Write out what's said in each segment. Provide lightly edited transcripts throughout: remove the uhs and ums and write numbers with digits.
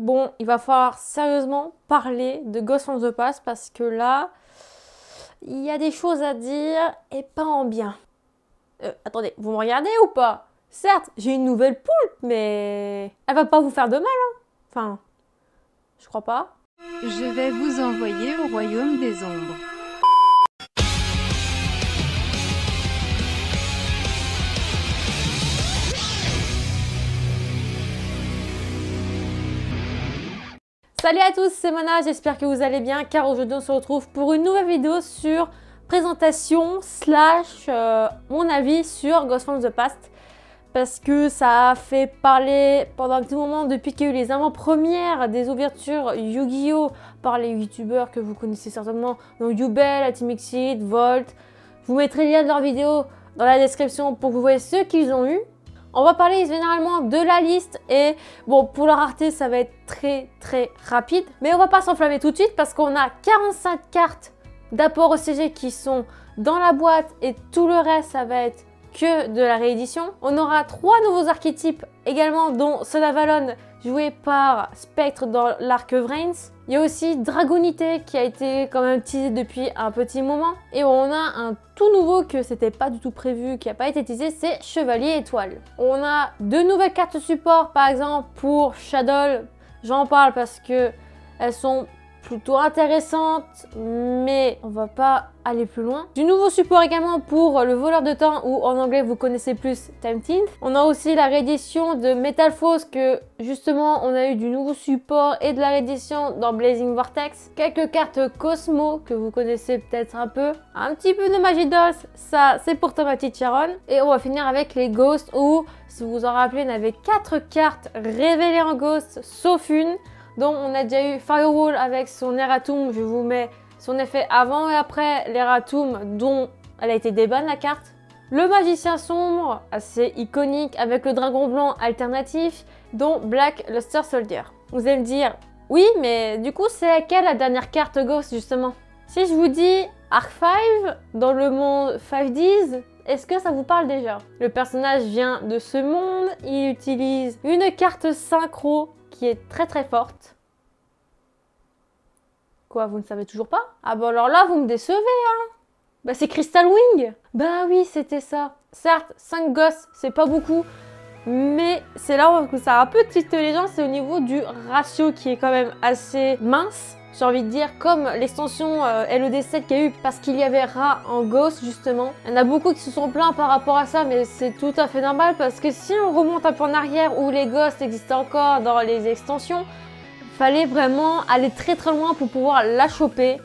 Bon, il va falloir sérieusement parler de Ghost from the Past parce que là, il y a des choses à dire et pas en bien. Attendez, vous me regardez ou pas? Certes, j'ai une nouvelle poule, mais elle va pas vous faire de mal, hein. Enfin, je crois pas. Je vais vous envoyer au royaume des ombres. Salut à tous, c'est Mona, j'espère que vous allez bien car aujourd'hui on se retrouve pour une nouvelle vidéo sur présentation slash mon avis sur Ghost from the Past parce que ça a fait parler pendant un petit moment depuis qu'il y a eu les avant-premières des ouvertures Yu-Gi-Oh! Par les youtubeurs que vous connaissez certainement, donc Yubel, Atimixit, Volt. Je vous mettrai le lien de leurs vidéos dans la description pour que vous voyez ceux qu'ils ont eu. On va parler généralement de la liste et bon, pour la rareté, ça va être très rapide. Mais on va pas s'enflammer tout de suite parce qu'on a 45 cartes d'apport OCG qui sont dans la boîte et tout le reste, ça va être que de la réédition. On aura 3 nouveaux archétypes également, dont Son Avalon joué par Spectre dans l'arc Vrains. Il y a aussi Dragonité qui a été quand même teasé depuis un petit moment. Et on a un tout nouveau que c'était pas du tout prévu, qui n'a pas été teasé, c'est Chevalier Étoile. On a 2 nouvelles cartes support, par exemple pour Shadow. J'en parle parce que elles sont plutôt intéressantes, mais on va pas aller plus loin. Du nouveau support également pour le voleur de temps, ou en anglais vous connaissez plus Time Thief. On a aussi la réédition de Metal Force que justement on a eu du nouveau support et de la réédition dans Blazing Vortex. Quelques cartes Cosmo que vous connaissez peut-être un petit peu de Magidolls, ça c'est pour Tomati Charon. Et on va finir avec les Ghosts où, si vous vous en rappelez, on avait 4 cartes révélées en Ghost, sauf une. Donc on a déjà eu Firewall avec son Eratum, je vous mets son effet avant et après l'Eratum dont elle a été débanne la carte. Le Magicien Sombre, assez iconique avec le Dragon Blanc alternatif, dont Black Luster Soldier. Vous allez me dire, oui mais du coup c'est laquelle la dernière carte Ghost justement? Si je vous dis Arc 5 dans le monde 5Ds, est-ce que ça vous parle déjà? Le personnage vient de ce monde, il utilise une carte synchro qui est très forte. Quoi, vous ne savez toujours pas? Ah bah alors là, vous me décevez, hein. Bah c'est Crystal Wing. Bah oui, c'était ça. Certes, 5 gosses, c'est pas beaucoup, mais c'est là où ça a un peu titillé les gens, c'est au niveau du ratio qui est quand même assez mince. J'ai envie de dire, comme l'extension LED7 qu'il y a eu parce qu'il y avait Ra en Ghost justement. Il y en a beaucoup qui se sont plaints par rapport à ça, mais c'est tout à fait normal parce que si on remonte un peu en arrière où les Ghosts existaient encore dans les extensions, il fallait vraiment aller très loin pour pouvoir la choper.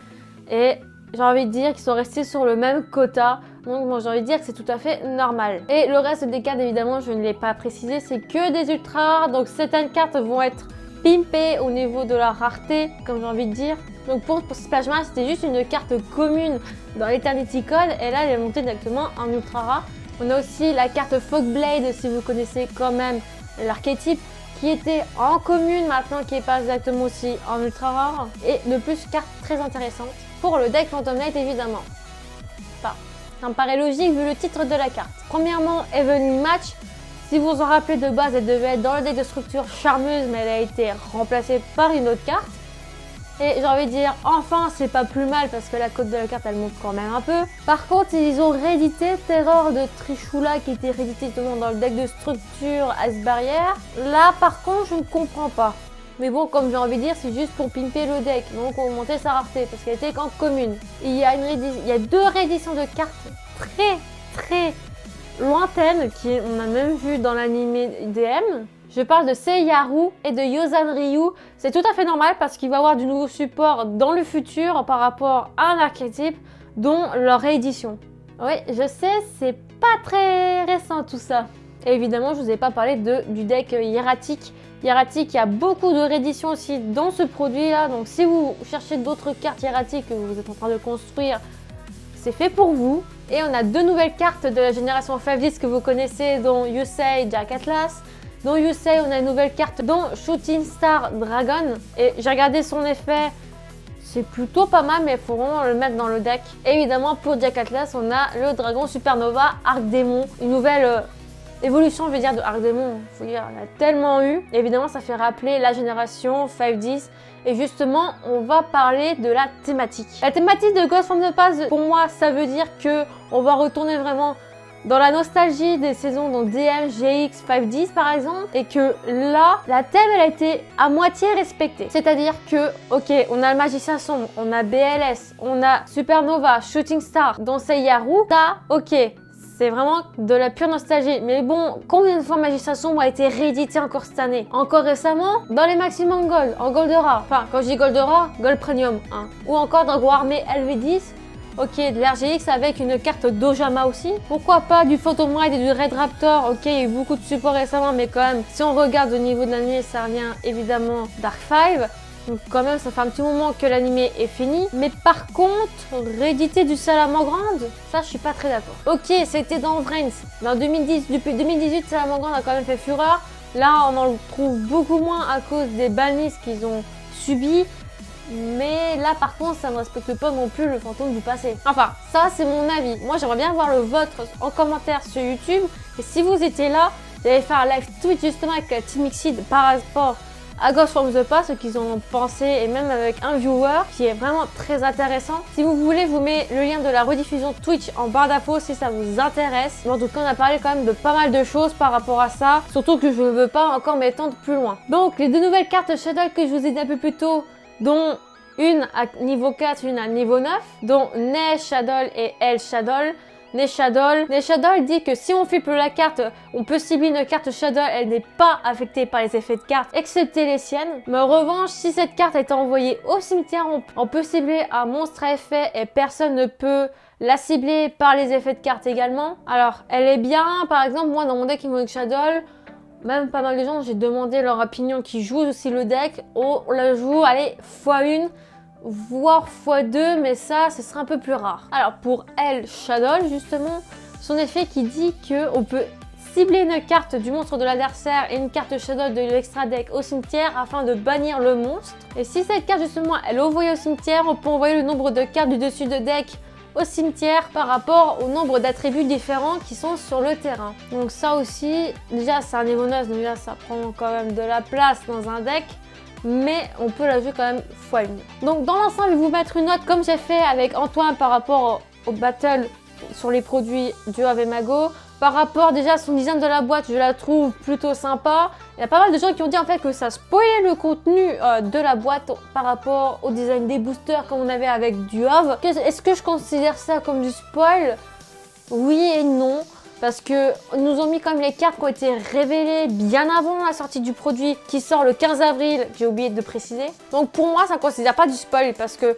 Et j'ai envie de dire qu'ils sont restés sur le même quota. Donc bon, j'ai envie de dire que c'est tout à fait normal. Et le reste des cartes, évidemment, je ne l'ai pas précisé, c'est que des ultra rares. Donc certaines cartes vont être pimpé au niveau de la rareté, comme j'ai envie de dire. Donc pour Splash Mask, c'était juste une carte commune dans l'Eternity Code et là elle est montée directement en ultra rare. On a aussi la carte Fogblade, si vous connaissez quand même l'archétype, qui était en commune maintenant, qui est pas exactement aussi en ultra rare. Et de plus, carte très intéressante pour le deck Phantom Knight évidemment. Enfin, ça me paraît logique vu le titre de la carte. Premièrement, Evening Match. Si vous vous en rappelez, de base, elle devait être dans le deck de structure charmeuse, mais elle a été remplacée par une autre carte. Et j'ai envie de dire, enfin, c'est pas plus mal parce que la cote de la carte, elle monte quand même un peu. Par contre, ils ont réédité Terror de Trishula qui était réédité justement dans le deck de structure Ice Barrière. Là, par contre, je ne comprends pas. Mais bon, comme j'ai envie de dire, c'est juste pour pimper le deck, donc augmenter sa rareté parce qu'elle était qu'en commune. Il y a 2 rééditions de cartes très lointaine on a même vu dans l'anime DM. Je parle de Seiyaru et de Yozan Ryu. C'est tout à fait normal parce qu'il va y avoir du nouveau support dans le futur par rapport à un archétype dont leur réédition. Oui, je sais, c'est pas très récent tout ça. Et évidemment, je vous ai pas parlé du deck Hieratic. Hieratic, il y a beaucoup de rééditions aussi dans ce produit là. Donc si vous cherchez d'autres cartes Hieratic que vous êtes en train de construire, c'est fait pour vous. Et on a 2 nouvelles cartes de la génération 510 que vous connaissez, dont Yusei Jack Atlas. Dont Yusei, on a une nouvelle carte, dont Shooting Star Dragon. Et j'ai regardé son effet, c'est plutôt pas mal, mais il faut vraiment le mettre dans le deck. Et évidemment, pour Jack Atlas, on a le Dragon Supernova Arc Démon. Une nouvelle évolution, je veux dire, de Arc Démon. Faut dire, on a tellement eu. Évidemment, ça fait rappeler la génération 5-10. Et justement, on va parler de la thématique. La thématique de Ghost from the Past, pour moi, ça veut dire que on va retourner vraiment dans la nostalgie des saisons dont DM, GX, 5-10 par exemple, et que là, la thème elle a été à moitié respectée. C'est-à-dire que, ok, on a le Magicien Sombre, on a BLS, on a Supernova, Shooting Star, Donsei Yaru, ça, ok. C'est vraiment de la pure nostalgie. Mais bon, combien de fois Magicien Sombre a été réédité encore cette année? Encore récemment, dans les Maximum Gold, en Gold Rare. Enfin, quand je dis Gold Rare, Gold Premium. Hein. Ou encore dans Warmé LV10. Ok, de l'RGX avec une carte d'Ojama aussi. Pourquoi pas du Phantom Ride et du Red Raptor. Ok, il y a eu beaucoup de support récemment, mais quand même, si on regarde au niveau de l'année, ça revient évidemment Dark 5. Donc quand même, ça fait un petit moment que l'animé est fini. Mais par contre, rééditer du Salamangreande, ça je suis pas très d'accord. Ok, c'était dans Vrains. Mais en 2010, depuis 2018, Salamangreande a quand même fait fureur. Là, on en trouve beaucoup moins à cause des bannis qu'ils ont subis. Mais là, par contre, ça ne respecte pas non plus le fantôme du passé. Enfin, ça, c'est mon avis. Moi, j'aimerais bien voir le vôtre en commentaire sur YouTube. Et si vous étiez là, j'allais faire un live tweet justement avec Team Mixid par rapport à Ghost from the Past, ce qu'ils en ont pensé, et même avec un viewer qui est vraiment très intéressant. Si vous voulez, je vous mets le lien de la rediffusion Twitch en barre d'infos si ça vous intéresse. Mais en tout cas, on a parlé quand même de pas mal de choses par rapport à ça, surtout que je ne veux pas encore m'étendre plus loin. Donc, les deux nouvelles cartes Shadow que je vous ai dit un peu plus tôt, dont une à niveau 4, une à niveau 9, dont Ne Shadow et El Shadow. Ne Shadow dit que si on flippe la carte, on peut cibler une carte Shadow, elle n'est pas affectée par les effets de carte, excepté les siennes. Mais en revanche, si cette carte est envoyée au cimetière, on peut cibler un monstre à effet et personne ne peut la cibler par les effets de carte également. Alors, elle est bien, par exemple, moi dans mon deck Immunic Shadow, même pas mal de gens, j'ai demandé leur opinion qui jouent aussi le deck. On la joue, allez, x1, voire x2, mais ça, ce serait un peu plus rare. Alors, pour El Shadow, justement, son effet qui dit qu'on peut cibler une carte du monstre de l'adversaire et une carte Shadow de l'extra deck au cimetière afin de bannir le monstre. Et si cette carte, justement, elle est envoyée au cimetière, on peut envoyer le nombre de cartes du dessus de deck au cimetière par rapport au nombre d'attributs différents qui sont sur le terrain. Donc ça aussi, déjà c'est un niveau 9, déjà ça prend quand même de la place dans un deck, mais on peut la jouer quand même x1. Donc dans l'ensemble, je vais vous mettre une note comme j'ai fait avec Antoine par rapport au battle sur les produits du Ave Mago. Par rapport déjà à son design de la boîte, je la trouve plutôt sympa. Il y a pas mal de gens qui ont dit en fait que ça spoilait le contenu de la boîte par rapport au design des boosters comme on avait avec du Ave. Est-ce que je considère ça comme du spoil? Oui et non. Parce que nous ont mis quand même les cartes qui ont été révélées bien avant la sortie du produit qui sort le 15 avril, j'ai oublié de préciser. Donc pour moi, ça ne considère pas du spoil parce que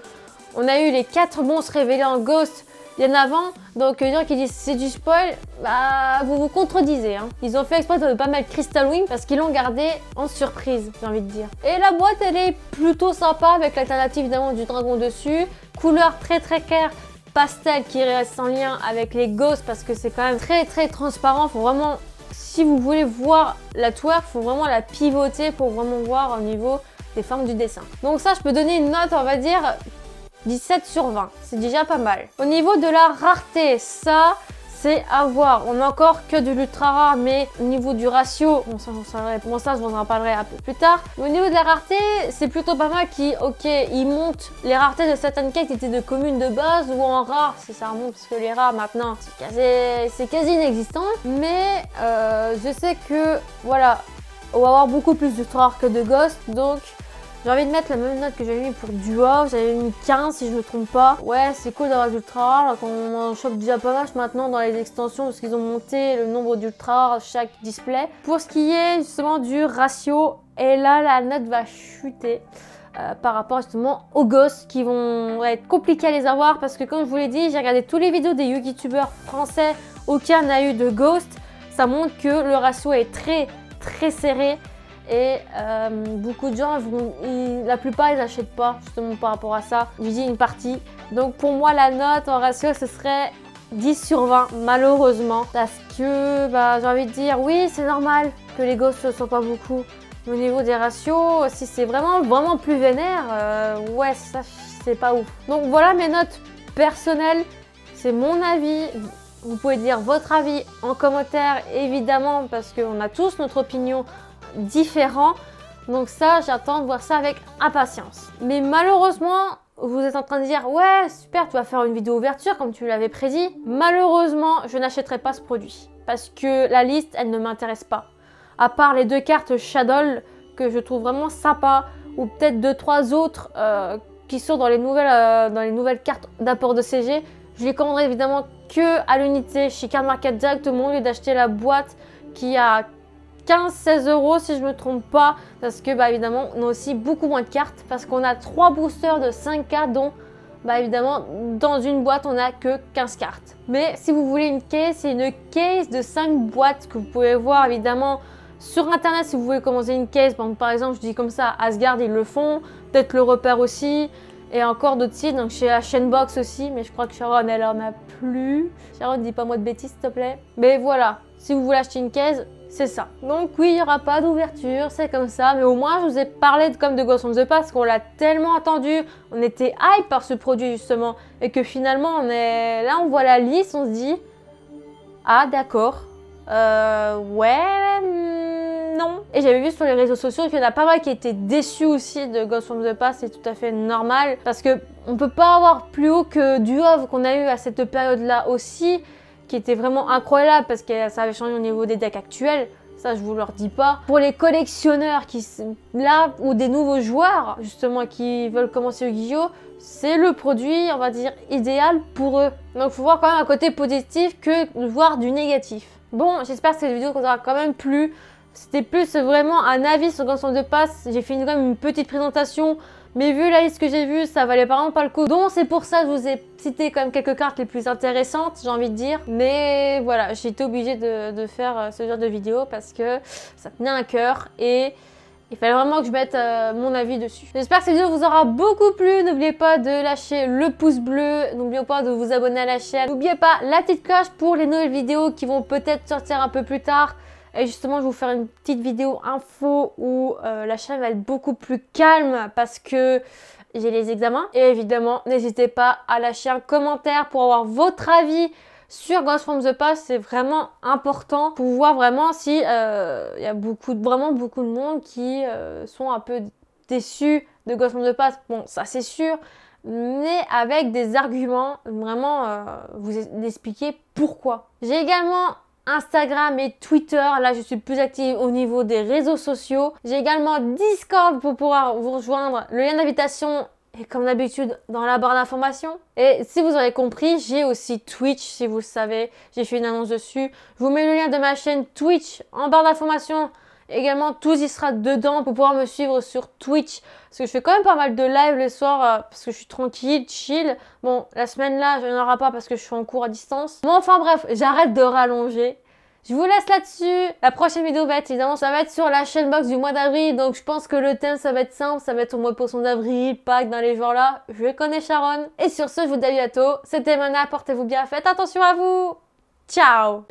on a eu les 4 monstres révélés en Ghost bien avant. Donc les gens qui disent c'est du spoil, bah vous vous contredisez. Hein. Ils ont fait exprès de ne pas mettre Crystal Wing parce qu'ils l'ont gardé en surprise, j'ai envie de dire. Et la boîte, elle est plutôt sympa avec l'alternative évidemment du dragon dessus. Couleur très claire. Pastel qui reste en lien avec les ghosts parce que c'est quand même très transparent. Faut vraiment, si vous voulez voir la twerk, faut vraiment la pivoter pour vraiment voir au niveau des formes du dessin. Donc ça, je peux donner une note, on va dire 17 sur 20. C'est déjà pas mal. Au niveau de la rareté, ça, c'est à voir. On n'a encore que de l'ultra rare, mais au niveau du ratio, bon ça je vous en parlerai un peu plus tard. Mais au niveau de la rareté, c'est plutôt pas mal qui, ok, ils montent les raretés de certaines cartes qui étaient de communes de base ou en rare, si ça remonte, parce que les rares maintenant, c'est quasi inexistant. Mais je sais que, voilà, on va avoir beaucoup plus d'ultra rare que de ghost, donc j'ai envie de mettre la même note que j'avais mis pour Duo, j'avais mis 15 si je ne me trompe pas. Ouais, c'est cool d'avoir d'ultra rares, quand on en chope déjà pas mal maintenant dans les extensions parce qu'ils ont monté le nombre d'ultra rares chaque display. Pour ce qui est justement du ratio, et là la note va chuter par rapport justement aux ghosts qui vont être compliqués à les avoir parce que comme je vous l'ai dit, j'ai regardé tous les vidéos des youtubeurs français, aucun n'a eu de ghost. Ça montre que le ratio est très serré. Et beaucoup de gens, la plupart ils n'achètent pas justement par rapport à ça. Je dis une partie. Donc pour moi la note en ratio ce serait 10 sur 20 malheureusement. Parce que bah, j'ai envie de dire oui c'est normal que les ghosts ne soient pas beaucoup. Au niveau des ratios, si c'est vraiment plus vénère, ouais ça c'est pas ouf. Donc voilà mes notes personnelles. C'est mon avis. Vous pouvez dire votre avis en commentaire, évidemment, parce qu'on a tous notre opinion différente. Donc ça, j'attends de voir ça avec impatience. Mais malheureusement, vous êtes en train de dire « Ouais, super, tu vas faire une vidéo ouverture comme tu l'avais prédit. » Malheureusement, je n'achèterai pas ce produit. Parce que la liste, elle ne m'intéresse pas. À part les 2 cartes Shadow que je trouve vraiment sympa, ou peut-être 2-3 autres qui sont dans les nouvelles cartes d'apport de CG, je les commanderai évidemment que à l'unité chez Card Market directement au lieu d'acheter la boîte qui a 15-16 € si je me trompe pas, parce que bah évidemment on a aussi beaucoup moins de cartes parce qu'on a 3 boosters de 5 cartes dont bah évidemment dans une boîte on a que 15 cartes. Mais si vous voulez une case, c'est une case de 5 boîtes que vous pouvez voir évidemment sur internet si vous voulez commencer une case. Par exemple je dis comme ça, Asgard ils le font, peut-être le repère aussi. Et encore d'autres sites, donc chez la chaîne Box aussi, mais je crois que Sharon elle en a plus. Sharon, dis pas moi de bêtises s'il te plaît. Mais voilà, si vous voulez acheter une case, c'est ça. Donc oui, il n'y aura pas d'ouverture, c'est comme ça, mais au moins je vous ai parlé comme de Ghost from the Past, qu'on l'a tellement attendu, on était hype par ce produit justement, et que finalement on est là, on voit la liste, on se dit ah d'accord, non. Et j'avais vu sur les réseaux sociaux qu'il y en a pas mal qui étaient déçus aussi de Ghost from the Past, c'est tout à fait normal parce que on peut pas avoir plus haut que Duov qu'on a eu à cette période-là aussi, qui était vraiment incroyable parce que ça avait changé au niveau des decks actuels. Ça, je vous leur dis pas. Pour les collectionneurs qui là ou des nouveaux joueurs justement qui veulent commencer Yu-Gi-Oh, c'est le produit, on va dire, idéal pour eux. Donc, faut voir quand même un côté positif que de voir du négatif. Bon, j'espère que cette vidéo vous aura quand même plu. C'était plus vraiment un avis sur Ghost from the Past. J'ai fait quand même une petite présentation, mais vu la liste que j'ai vue, ça valait vraiment pas le coup. Donc c'est pour ça que je vous ai cité quand même quelques cartes les plus intéressantes, j'ai envie de dire. Mais voilà, j'ai été obligée de faire ce genre de vidéo parce que ça tenait à cœur et il fallait vraiment que je mette mon avis dessus. J'espère que cette vidéo vous aura beaucoup plu. N'oubliez pas de lâcher le pouce bleu. N'oubliez pas de vous abonner à la chaîne. N'oubliez pas la petite cloche pour les nouvelles vidéos qui vont peut-être sortir un peu plus tard. Et justement, je vais vous faire une petite vidéo info où la chaîne va être beaucoup plus calme parce que j'ai les examens. Et évidemment, n'hésitez pas à lâcher un commentaire pour avoir votre avis sur Ghost from the Past. C'est vraiment important pour voir vraiment si y a vraiment beaucoup de monde qui sont un peu déçus de Ghost from the Past. Bon, ça c'est sûr, mais avec des arguments, vraiment vous expliquer pourquoi. J'ai également Instagram et Twitter, là je suis plus active au niveau des réseaux sociaux. J'ai également Discord pour pouvoir vous rejoindre. Le lien d'invitation est comme d'habitude dans la barre d'information. Et si vous aurez compris, j'ai aussi Twitch, si vous le savez. J'ai fait une annonce dessus. Je vous mets le lien de ma chaîne Twitch en barre d'information. Également, tout y sera dedans pour pouvoir me suivre sur Twitch. Parce que je fais quand même pas mal de live le soir parce que je suis tranquille, chill. Bon, la semaine là, je n'en aurai pas parce que je suis en cours à distance. Bon, enfin bref, j'arrête de rallonger. Je vous laisse là-dessus. La prochaine vidéo va être, évidemment, ça va être sur la chaîne Box du mois d'avril. Donc, je pense que le thème, ça va être simple. Ça va être au mois de poisson d'avril, Pâques, dans les genres-là. Je connais Sharon. Et sur ce, je vous dis à bientôt. C'était Mana, portez-vous bien. Faites attention à vous. Ciao!